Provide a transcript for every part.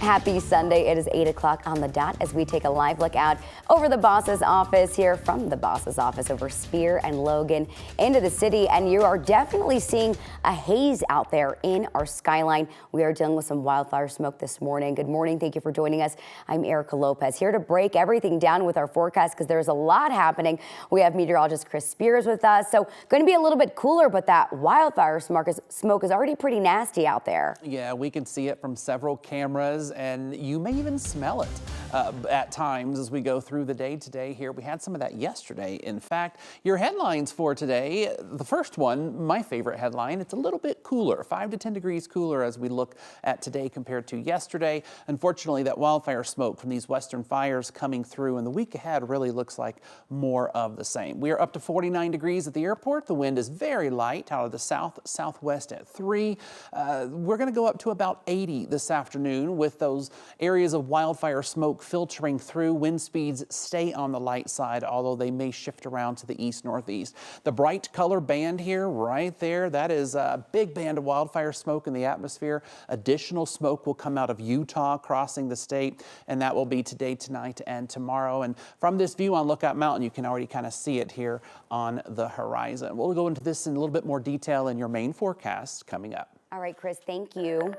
Happy Sunday. It is 8 o'clock on the dot as we take a live look out over the boss's office here from the boss's office over Spear and Logan into the city. And you are definitely seeing a haze out there in our skyline. We are dealing with some wildfire smoke this morning. Good morning. Thank you for joining us. I'm Erica Lopez here to break everything down with our forecast because there's a lot happening. We have meteorologist Chris Spears with us. So going to be a little bit cooler, but that wildfire smoke is already pretty nasty out there. Yeah, we can see it from several cameras, and you may even smell it at times as we go through the day today here. We had some of that yesterday. In fact, your headlines for today, the first one, my favorite headline, it's a little bit cooler, 5 to 10 degrees cooler as we look at today compared to yesterday. Unfortunately, that wildfire smoke from these western fires coming through, and the week ahead really looks like more of the same. We are up to 49 degrees at the airport. The wind is very light out of the southwest at 3. We're going to go up to about 80 this afternoon with those areas of wildfire smoke filtering through. Wind speeds stay on the light side, although they may shift around to the east-northeast. The bright color band here, right there, that is a big band of wildfire smoke in the atmosphere. Additional smoke will come out of Utah crossing the state, and that will be today, tonight, and tomorrow. And from this view on Lookout Mountain, you can already kind of see it here on the horizon. We'll go into this in a little bit more detail in your main forecast coming up. All right, Chris, thank you.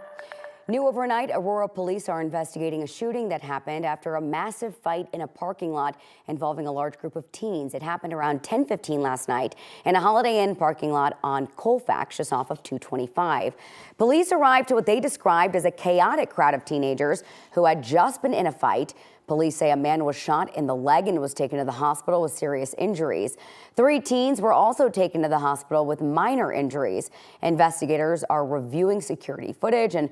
New overnight, Aurora police are investigating a shooting that happened after a massive fight in a parking lot involving a large group of teens. It happened around 10:15 last night in a Holiday Inn parking lot on Colfax, just off of 225. Police arrived to what they described as a chaotic crowd of teenagers who had just been in a fight. Police say a man was shot in the leg and was taken to the hospital with serious injuries. 3 teens were also taken to the hospital with minor injuries. Investigators are reviewing security footage and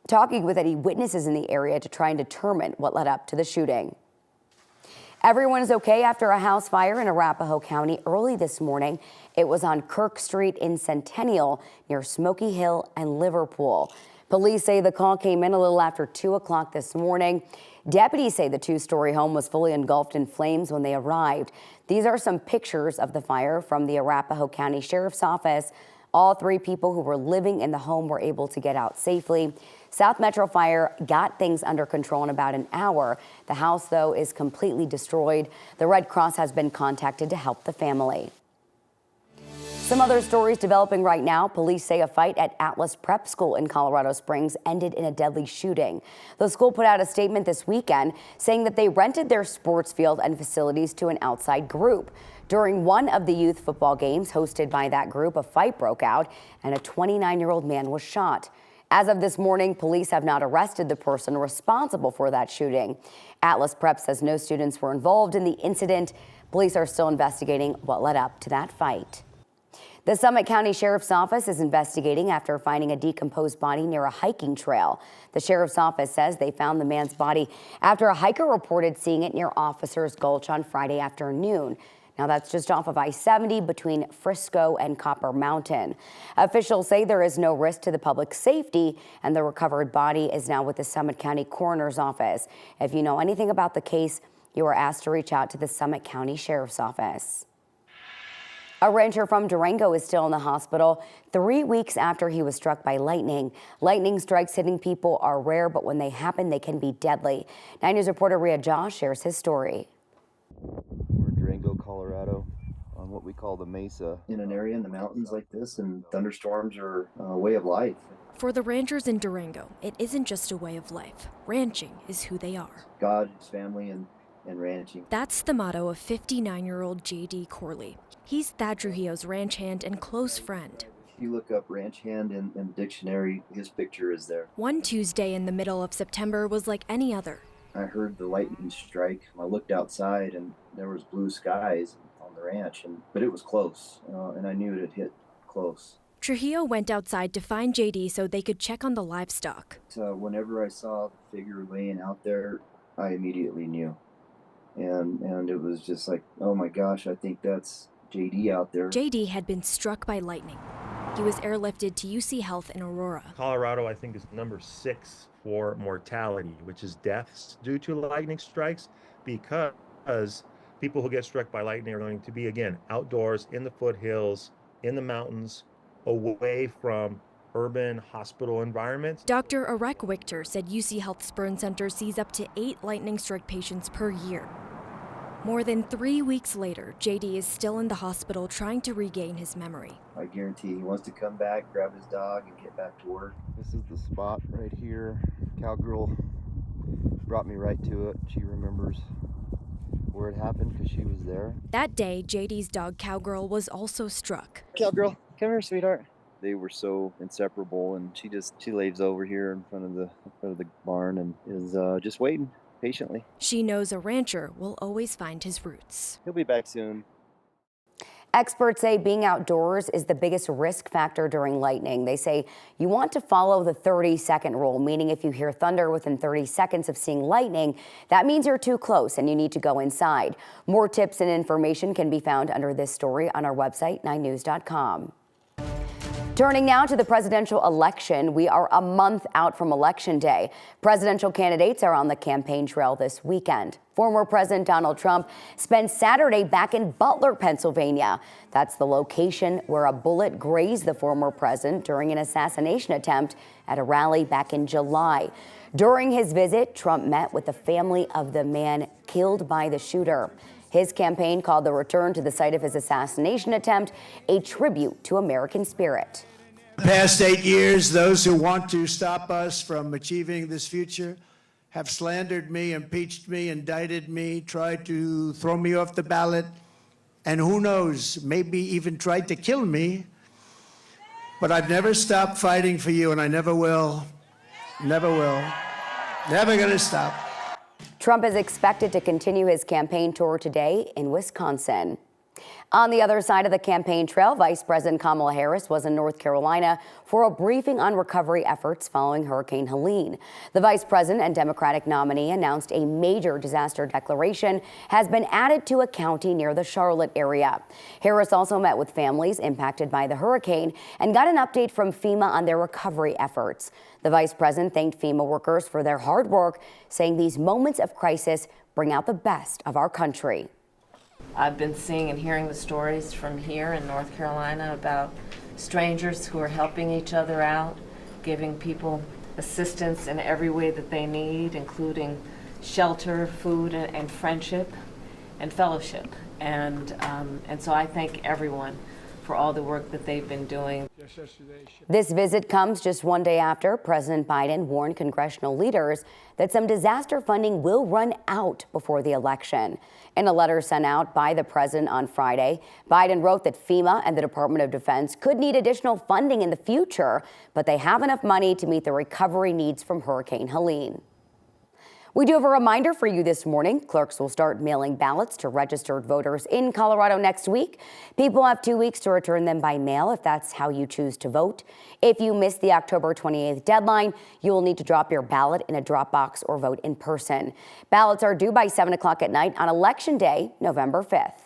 talking with any witnesses in the area to try and determine what led up to the shooting. Everyone is okay after a house fire in Arapahoe County early this morning. It was on Kirk Street in Centennial near Smoky Hill and Liverpool. Police say the call came in a little after 2 o'clock this morning. Deputies say the 2-story home was fully engulfed in flames when they arrived. These are some pictures of the fire from the Arapahoe County Sheriff's Office. All 3 people who were living in the home were able to get out safely. South Metro Fire got things under control in about an hour. The house, though, is completely destroyed. The Red Cross has been contacted to help the family. Some other stories developing right now. Police say a fight at Atlas Prep School in Colorado Springs ended in a deadly shooting. The school put out a statement this weekend saying that they rented their sports field and facilities to an outside group. During one of the youth football games hosted by that group, a fight broke out and a 29-year-old man was shot. As of this morning, police have not arrested the person responsible for that shooting. Atlas Prep says no students were involved in the incident. Police are still investigating what led up to that fight. The Summit County Sheriff's Office is investigating after finding a decomposed body near a hiking trail. The Sheriff's Office says they found the man's body after a hiker reported seeing it near Officers Gulch on Friday afternoon. Now, that's just off of I-70 between Frisco and Copper Mountain. Officials say there is no risk to the public safety, and the recovered body is now with the Summit County Coroner's Office. If you know anything about the case, you are asked to reach out to the Summit County Sheriff's Office. A rancher from Durango is still in the hospital 3 weeks after he was struck by lightning. Lightning strikes hitting people are rare, but when they happen, they can be deadly. 9 News reporter Rhea Josh shares his story. We're in Durango, Colorado, on what we call the Mesa. In an area in the mountains like this, and thunderstorms are a way of life. For the ranchers in Durango, it isn't just a way of life. Ranching is who they are. God, his family, and ranching. That's the motto of 59-year-old J.D. Corley. He's Thad Trujillo's ranch hand and close friend. If you look up ranch hand in the dictionary, his picture is there. One Tuesday in the middle of September was like any other. I heard the lightning strike. I looked outside and there was blue skies on the ranch, but it was close, and I knew it had hit close. Trujillo went outside to find JD so they could check on the livestock. So whenever I saw the figure laying out there, I immediately knew. And it was just like, oh my gosh, I think that's JD out there. JD had been struck by lightning. He was airlifted to UC Health in Aurora. Colorado, I think, is number 6 for mortality, which is deaths due to lightning strikes, because people who get struck by lightning are going to be, again, outdoors, in the foothills, in the mountains, away from urban hospital environments. Dr. Arek Wichter said UC Health's burn center sees up to 8 lightning strike patients per year. More than 3 weeks later, JD is still in the hospital trying to regain his memory. I guarantee he wants to come back, grab his dog, and get back to work. This is the spot right here. Cowgirl brought me right to it. She remembers where it happened because she was there. That day, JD's dog Cowgirl was also struck. Cowgirl, come here, sweetheart. They were so inseparable, and she lays over here in front of the barn and is just waiting patiently. She knows a rancher will always find his roots. He'll be back soon. Experts say being outdoors is the biggest risk factor during lightning. They say you want to follow the 30-second rule, meaning if you hear thunder within 30 seconds of seeing lightning, that means you're too close and you need to go inside. More tips and information can be found under this story on our website, 9news.com. Turning now to the presidential election, we are a month out from Election Day. Presidential candidates are on the campaign trail this weekend. Former President Donald Trump spent Saturday back in Butler, Pennsylvania. That's the location where a bullet grazed the former president during an assassination attempt at a rally back in July. During his visit, Trump met with the family of the man killed by the shooter. His campaign called the return to the site of his assassination attempt a tribute to American spirit. The past 8 years, those who want to stop us from achieving this future have slandered me, impeached me, indicted me, tried to throw me off the ballot, and who knows, maybe even tried to kill me. But I've never stopped fighting for you, and I never will. Never will. Never gonna stop. Trump is expected to continue his campaign tour today in Wisconsin. On the other side of the campaign trail, Vice President Kamala Harris was in North Carolina for a briefing on recovery efforts following Hurricane Helene. The vice president and Democratic nominee announced a major disaster declaration has been added to a county near the Charlotte area. Harris also met with families impacted by the hurricane and got an update from FEMA on their recovery efforts. The vice president thanked FEMA workers for their hard work, saying these moments of crisis bring out the best of our country. I've been seeing and hearing the stories from here in North Carolina about strangers who are helping each other out, giving people assistance in every way that they need, including shelter, food, and friendship and fellowship. And so I thank everyone for all the work that they've been doing. This visit comes just one day after President Biden warned congressional leaders that some disaster funding will run out before the election. In a letter sent out by the president on Friday, Biden wrote that FEMA and the Department of Defense could need additional funding in the future, but they have enough money to meet the recovery needs from Hurricane Helene. We do have a reminder for you this morning. Clerks will start mailing ballots to registered voters in Colorado next week. People have 2 weeks to return them by mail if that's how you choose to vote. If you miss the October 28th deadline, you will need to drop your ballot in a drop box or vote in person. Ballots are due by 7 o'clock at night on Election Day, November 5th.